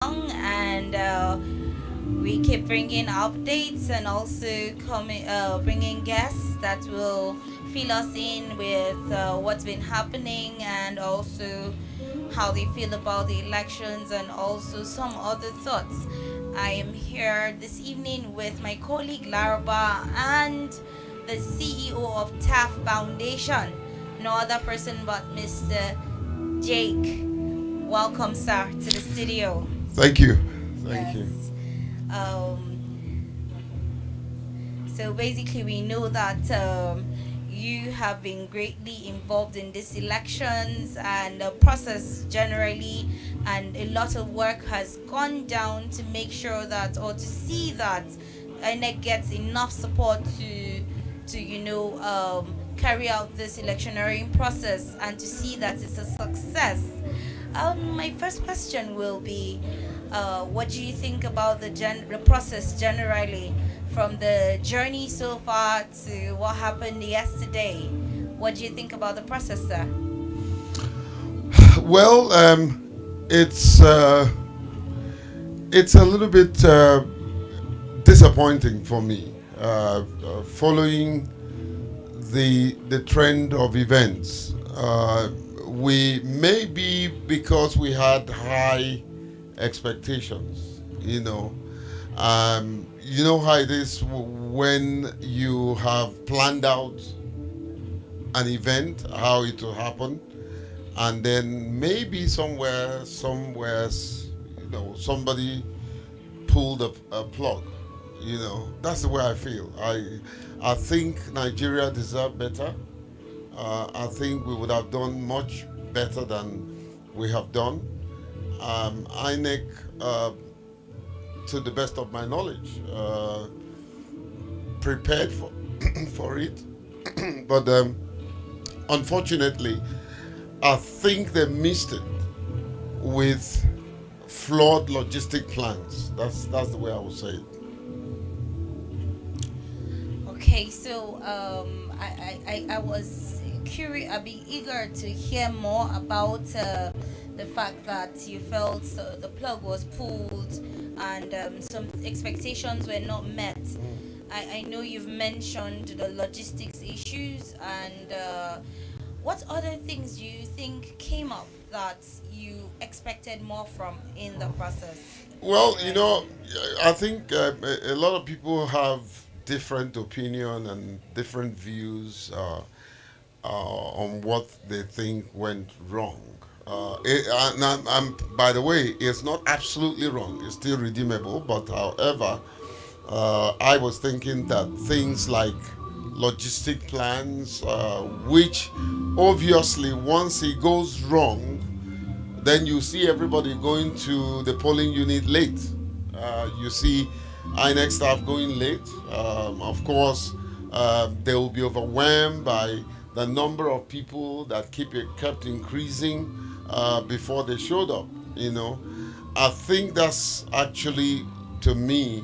And we keep bringing updates and also bringing guests that will fill us in with what's been happening and also how they feel about the elections and also some other thoughts. I am here this evening with my colleague Laraba and the CEO of TAF Foundation, no other person but Mr. Jake. Welcome, sir, to the studio. Thank you. Thank you. Yes. Um, so basically, we know that you have been greatly involved in these elections and the process generally, and a lot of work has gone down to make sure that or to see that INEC gets enough support to carry out this electioneering process and to see that it's a success. My first question will be, what do you think about the process generally, from the journey so far to what happened yesterday? What do you think about the process, sir? Well, it's it's a little bit disappointing for me, following the trend of events. We maybe because we had high expectations, you know how it is when you have planned out an event, how it will happen, and then maybe somewhere, somebody pulled a plug. That's the way I feel. I think Nigeria deserve better. I think we would have done much better than we have done. INEC, to the best of my knowledge, prepared for for it, but unfortunately, I think they missed it with flawed logistic plans. That's the way I would say it. Okay, so I was curious, I'd be eager to hear more about the fact that you felt the plug was pulled and some expectations were not met. I know you've mentioned the logistics issues, and what other things do you think came up that you expected more from in the process Well, generally? I think a lot of people have different opinion and different views on what they think went wrong. By the way, it's not absolutely wrong. It's still redeemable. But however, I was thinking that things like logistic plans, which obviously once it goes wrong, then you see everybody going to the polling unit late. You see INEC staff going late. Of course, they will be overwhelmed by the number of people that kept increasing before they showed up. I think that's actually, to me,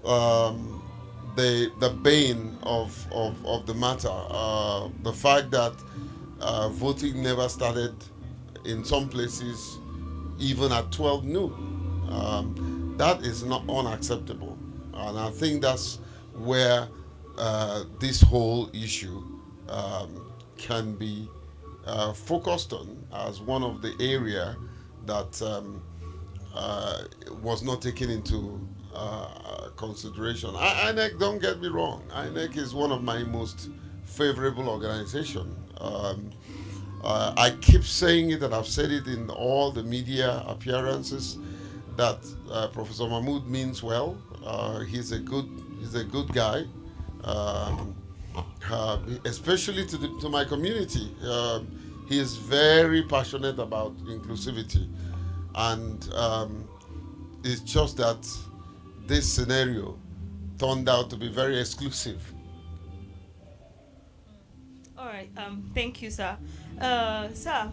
um, the bane of the matter. The fact that voting never started in some places even at 12 noon. That is not unacceptable. And I think that's where this whole issue can be focused on as one of the area that was not taken into consideration. INEC, don't get me wrong, INEC is one of my most favorable organization. I keep saying it, and I've said it in all the media appearances, that Professor Mahmoud means well. He's a good guy, um, especially to my community. He is very passionate about inclusivity, and it's just that this scenario turned out to be very exclusive. All right. Thank you, sir. Sir,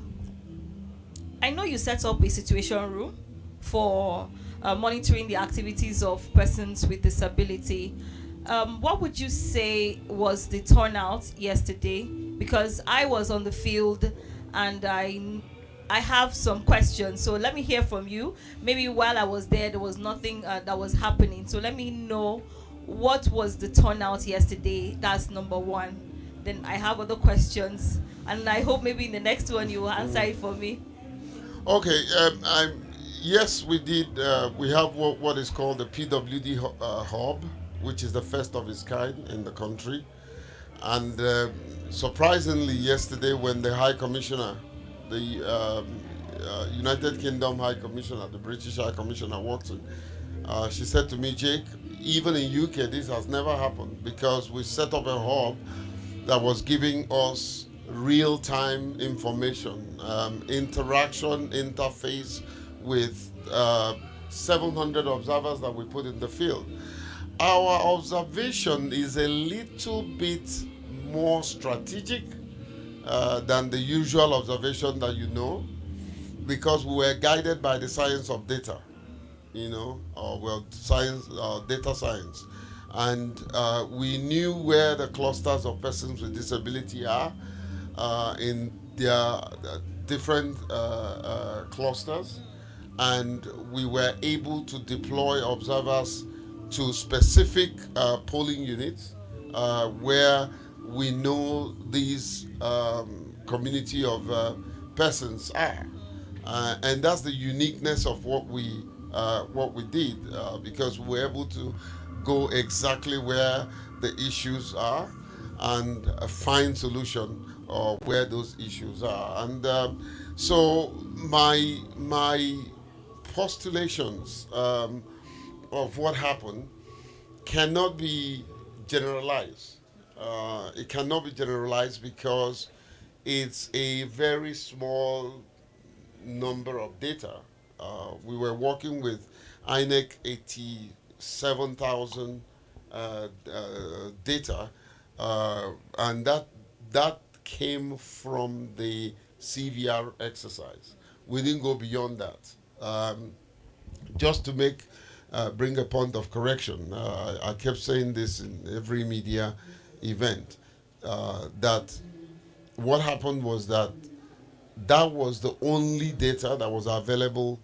I know you set up a situation room for monitoring the activities of persons with disability. What would you say was the turnout yesterday? Because I was on the field and I I have some questions. So let me hear from you. Maybe while I was there was nothing that was happening. So let me know what was the turnout yesterday. That's number one. Then I have other questions, and I hope maybe in the next one you will answer it for me. Okay, yes, we did. We have what is called the PWD hub, which is the first of its kind in the country. And surprisingly, yesterday, when the High Commissioner, the United Kingdom High Commissioner, the British High Commissioner, Watson, she said to me, Jake, even in UK, this has never happened because we set up a hub that was giving us real-time information, interaction, interface with 700 observers that we put in the field. Our observation is a little bit more strategic than the usual observation that you know, because we were guided by the science of data, data science. And we knew where the clusters of persons with disability are in their different clusters, and we were able to deploy observers to specific polling units where we know these community of persons are, and that's the uniqueness of what we did, because we were able to go exactly where the issues are and find solution where those issues are. And so my postulations of what happened cannot be generalized. It cannot be generalized because it's a very small number of data. We were working with INEC 87,000 data, and that came from the CVR exercise. We didn't go beyond that. Just to bring a point of correction, I kept saying this in every media event, that what happened was that was the only data that was available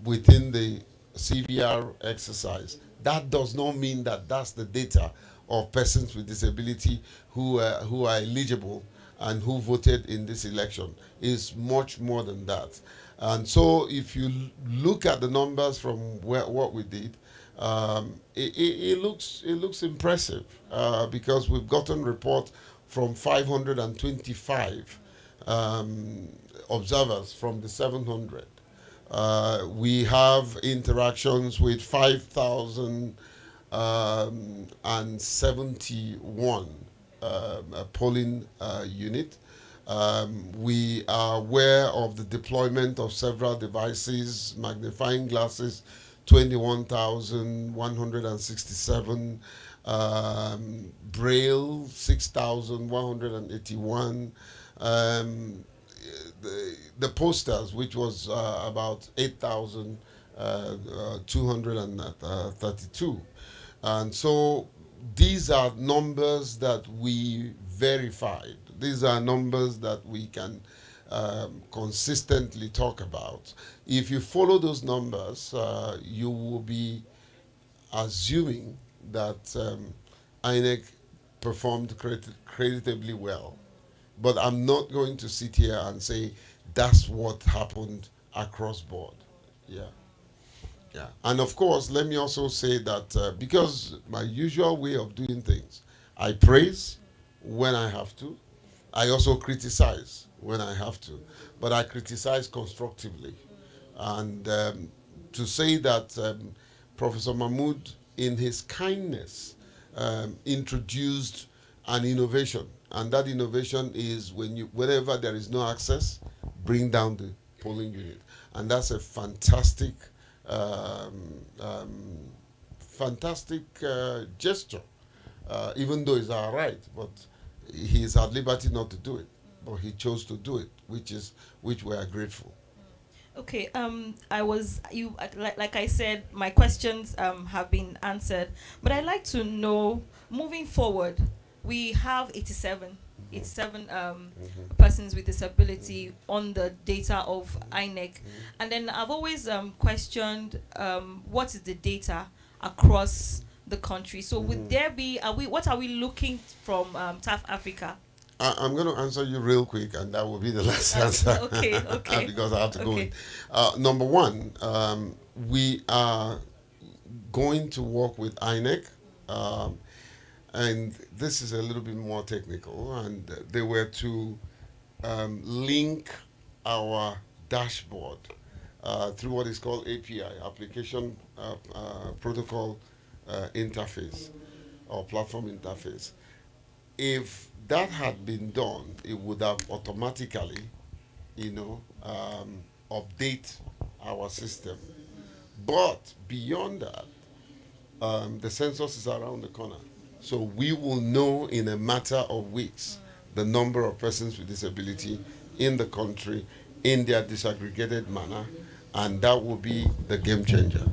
within the CVR exercise. That does not mean that that's the data of persons with disability who are eligible and who voted in this election. Is much more than that. And so if you look at the numbers from what we did, it looks impressive, because we've gotten report from 525 observers from the 700. We have interactions with 5,071 polling unit. We are aware of the deployment of several devices, magnifying glasses, 21,167, Braille, 6,181, the posters, which was about 8,232. And so these are numbers that we verified. These are numbers that we can consistently talk about. If you follow those numbers, you will be assuming that INEC performed creditably well. But I'm not going to sit here and say that's what happened across board. Yeah. Yeah. And of course, let me also say that because my usual way of doing things, I praise when I have to. I also criticize when I have to. But I criticize constructively. And to say that Professor Mahmood, in his kindness, introduced an innovation. And that innovation is whenever there is no access, bring down the polling unit. And that's a fantastic gesture, even though it's our right, but he's at liberty not to do it, but he chose to do it, which we are grateful. Okay, like I said, my questions have been answered, but I'd like to know, moving forward, we have 87 it's seven persons with disability on the data of INEC. And then I've always questioned what is the data across the country. So would there be, what are we looking from South Africa? I'm going to answer you real quick, and that will be the last answer. Okay. Because I have to go Okay. in. Number one, we are going to work with INEC, and this is a little bit more technical, and they were to link our dashboard through what is called API, Application Protocol Interface, or Platform Interface. If that had been done, it would have automatically, update our system. But beyond that, the census is around the corner. So we will know in a matter of weeks the number of persons with disability in the country in their disaggregated manner, and that will be the game changer.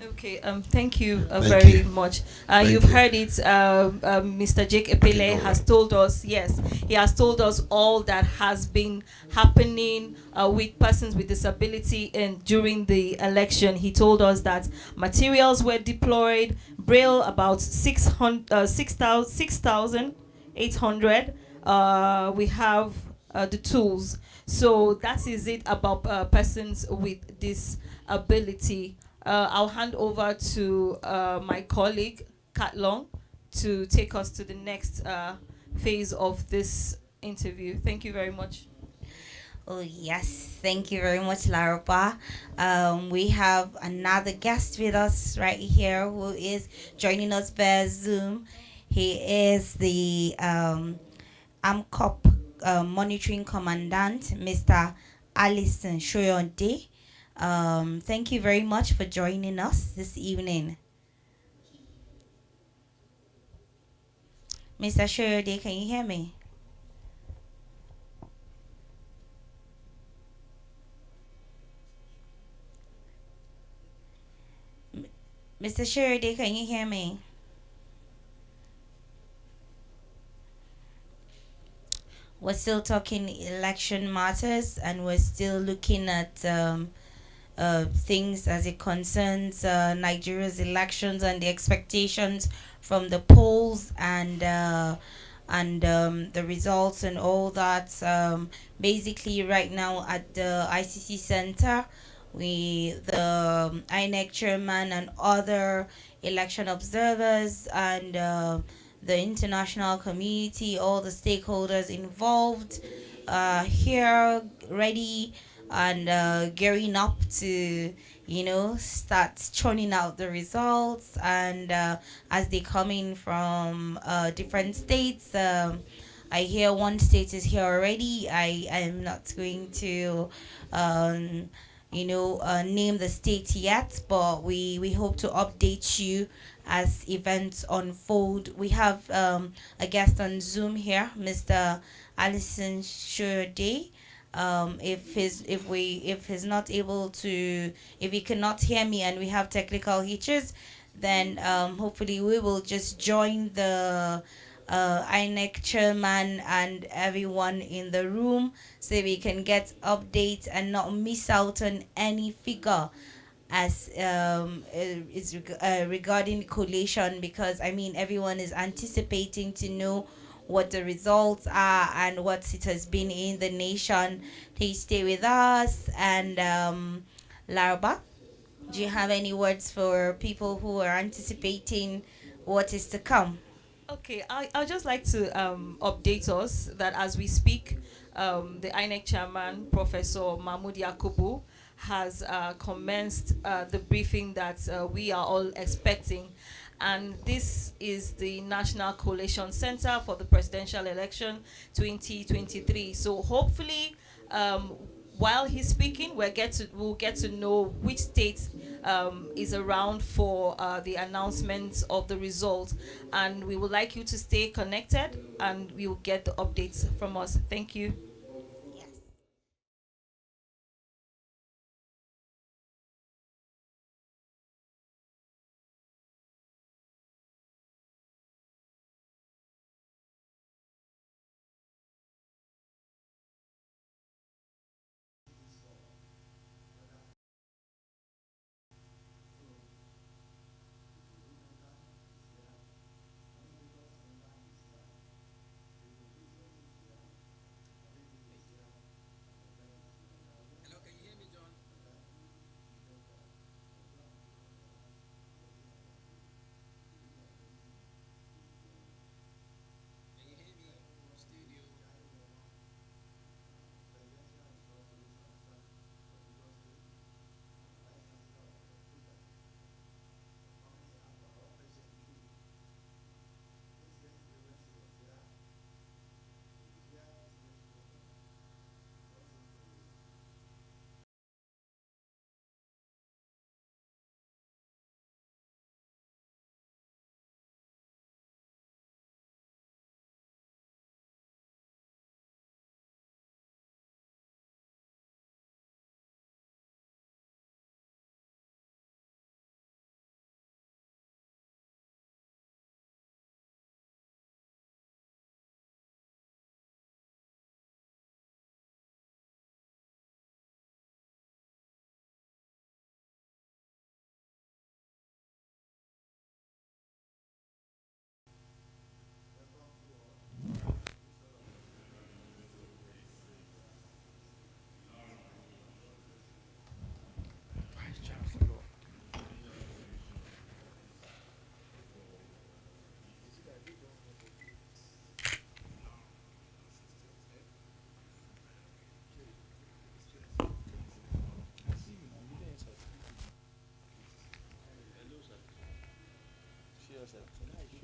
Okay, thank you Thank very you. much. Thank You've you. heard it. Mr. Jake Epele Okay, has alright. told us, yes, he has told us all that has been happening with persons with disability and during the election. He told us that materials were deployed, Braille about 6,800. We have the tools. So that is it about persons with disability. I'll hand over to my colleague, Kat Long, to take us to the next phase of this interview. Thank you very much. Oh, yes. Thank you very much, Larapa. We have another guest with us right here who is joining us via Zoom. He is the AMCOP Monitoring Commandant, Mr. Alison Shoyonde. Thank you very much for joining us this evening. Mr. Shoyonde, can you hear me? Mr. Sheridan, can you hear me? We're still talking election matters, and we're still looking at things as it concerns Nigeria's elections and the expectations from the polls and the results and all that. Basically, right now at the ICC Center, the INEC chairman and other election observers and the international community, all the stakeholders involved here, ready and gearing up to, start churning out the results. And as they come in from different states, I hear one state is here already. I am not going to name the state yet, but we hope to update you as events unfold. We have a guest on Zoom here, Mr. Alison Shurde. If he's not able to, if he cannot hear me and we have technical hitches, then hopefully we will just join the INEC chairman and everyone in the room so we can get updates and not miss out on any figure as is regarding collation, because I mean everyone is anticipating to know what the results are and what it has been in the nation. Please stay with us. And Laraba, do you have any words for people who are anticipating what is to come? Okay, I'd just like to update us that as we speak, the INEC chairman, Professor Mahmoud Yakubu, has commenced the briefing that we are all expecting. And this is the National Coalition Center for the Presidential Election 2023. So hopefully, while he's speaking, we'll get to know which state is around for the announcement of the results, and we would like you to stay connected, and we will get the updates from us. Thank you. yourself. So that is it.